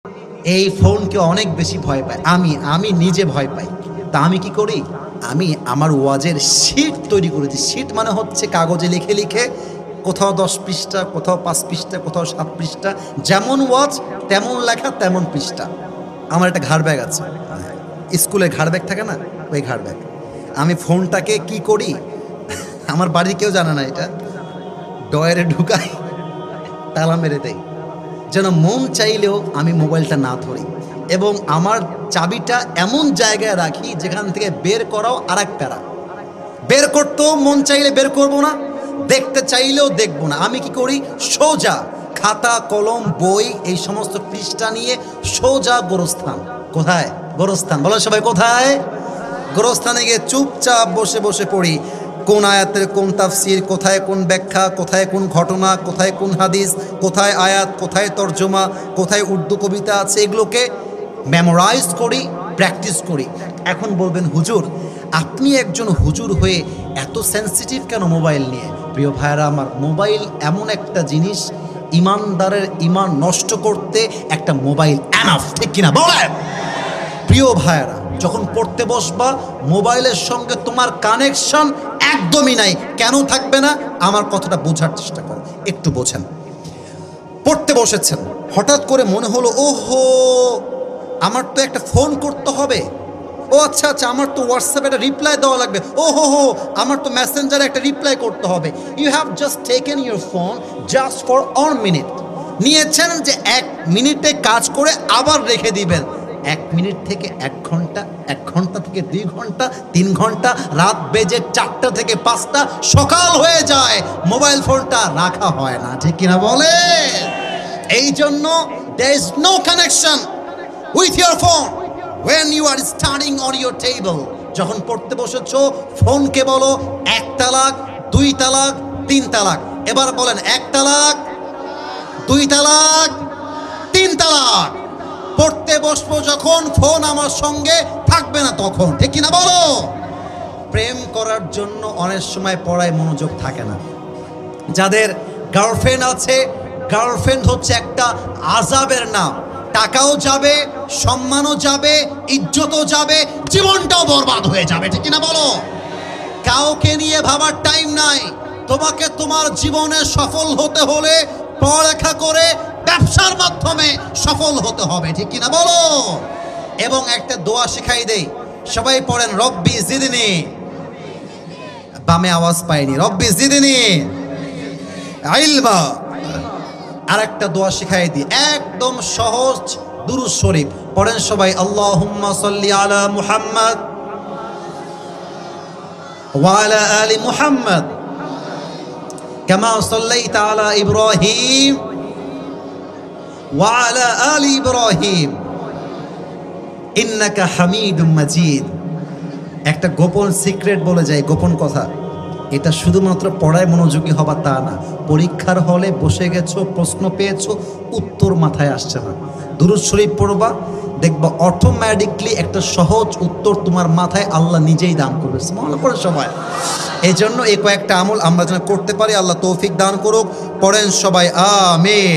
এই ফোনকে অনেক বেশি ভয় পায়। আমি নিজে ভয় পাই। তা আমি কি করি, আমি আমার ওয়াজের শিট তৈরি করেছি। শিট মানে হচ্ছে কাগজে লিখে লিখে কোথাও 10 পৃষ্ঠা, কোথাও 5 পৃষ্ঠা, কোথাও 7 পৃষ্ঠা, যেমন ওয়াজ তেমন লেখা তেমন পৃষ্ঠা। আমার একটা ঘাড় ব্যাগ আছে, স্কুলে ঘাড় ব্যাগ থাকে না, ওই ঘাড় ব্যাগ। আমি ফোনটাকে কি করি, আমার বাড়ির কেউ জানে না, এটা ডয়ারে ঢুকাই, তালা মেরে দেই, যেন মন চাইলেও আমি মোবাইলটা না ধরি। এবং আমার চাবিটা এমন জায়গায় রাখি যেখান থেকে বের করাও আর এক প্যারা। বের করতেও মন চাইলে বের করব না, দেখতে চাইলেও দেখবো না। আমি কি করি, সোজা খাতা কলম বই এই সমস্ত পৃষ্ঠা নিয়ে সোজা গোরস্থান। কোথায় গোরস্থান বলো সবাই, কোথায়? গোরস্থানে গিয়ে চুপচাপ বসে বসে পড়ি কোন আয়াতের কোন তাফসির, কোথায় কোন ব্যাখ্যা, কোথায় কোন ঘটনা, কোথায় কোন হাদিস, কোথায় আয়াত, কোথায় তর্জমা, কোথায় উর্দু কবিতা আছে, এগুলোকে মেমোরাইজ করি, প্র্যাকটিস করি। এখন বলবেন হুজুর, আপনি একজন হুজুর হয়ে এত সেন্সিটিভ কেন মোবাইল নিয়ে? প্রিয় ভাইয়েরা আমার, মোবাইল এমন একটা জিনিস, ইমানদারের ইমান নষ্ট করতে একটা মোবাইল এনাফ, ঠিক কিনা বলেন? প্রিয় ভাইয়েরা, যখন পড়তে বসবা মোবাইলের সঙ্গে তোমার কানেকশন একদমই নাই। কেন থাকবে না? আমার কথাটা বোঝার চেষ্টা করো, একটু বোঝেন। পড়তে বসেছেন, হঠাৎ করে মনে হলো, ওহো আমার তো একটা ফোন করতে হবে, ও আচ্ছা আচ্ছা আমার তো হোয়াটসঅ্যাপে একটা রিপ্লাই দেওয়া লাগবে, ও হো আমার তো মেসেঞ্জারে একটা রিপ্লাই করতে হবে। You have just taken your phone just for 1 minute. নিয়েছেন যে 1 মিনিটে কাজ করে আবার রেখে দিবেন। 1 মিনিট থেকে 1 ঘন্টা, 1 ঘন্টা থেকে 2 ঘন্টা, 3 ঘন্টা, রাত বেজে 4টা থেকে 5টা, সকাল হয়ে যায়, মোবাইল ফোনটা রাখা হয় না, ঠিক কিনা বলে? এই জন্য there is no connection with your phone when you are studying on your table. যখন পড়তে বসেছো ফোনকে বলো 1 তালাক, 2 তালাক, 3 তালাক। এবার বলেন 1 তালাক, 2 তালাক, 3 তালাক। পড়তে বসবো যখন ফোন আমার সঙ্গে থাকবে না তখন, ঠিক কিনা বলো? প্রেম করার জন্য অনেক সময় পড়ায় মনোযোগ থাকে না। যাদের গার্লফ্রেন্ড আছে, গার্লফ্রেন্ড হচ্ছে একটা আযাবের নাম। টাকাও যাবে, সম্মানও যাবে, ইজ্জতও যাবে, জীবনটাও বরবাদ হয়ে যাবে, ঠিক কিনা বলো? কাউকে নিয়ে ভাবার টাইম নাই। তোমাকে তোমার জীবনে সফল হতে হলে পড়ালেখা করে ব্যবসার মাধ্যমে সফল হতে হবে, ঠিক কিনা বলো? এবং একটা দোয়া শিখাই দেই, সবাই পড়েন, রব্বি জিদনি। বামে আওয়াজ পাইনি, রব্বি জিদনি ইলমা। আর একটা দোয়া শিখাই দিই, একদম সহজ, দুরূদ শরীফ পড়েন সবাই, আল্লাহুম্মা সাল্লি আলা মুহাম্মদ ওয়া আলা আলি মুহাম্মদ কামা সাল্লাইতা আলা ইব্রাহিম ওয়া আলা আলি ইব্রাহিম ইন্নাকা হামিদুম মাজিদ। একটা গোপন সিক্রেট বলে যায়, গোপন কথা, এটা শুধুমাত্র পড়ায় মনোযোগী হবা তা না। পরীক্ষার হলে বসে গেছো, প্রশ্ন পেয়েছো, উত্তর মাথায় আসছে না, দুরূদ শরীফ পড়বা, দেখবা অটোমেটিকলি একটা সহজ উত্তর তোমার মাথায় আল্লাহ নিজেই দান করবে। মনে পড়ে সবাই? এই জন্য এই কয়েকটা আমল আমরা যেন করতে পারি, আল্লাহ তৌফিক দান করুক। পড়েন সবাই আমিন।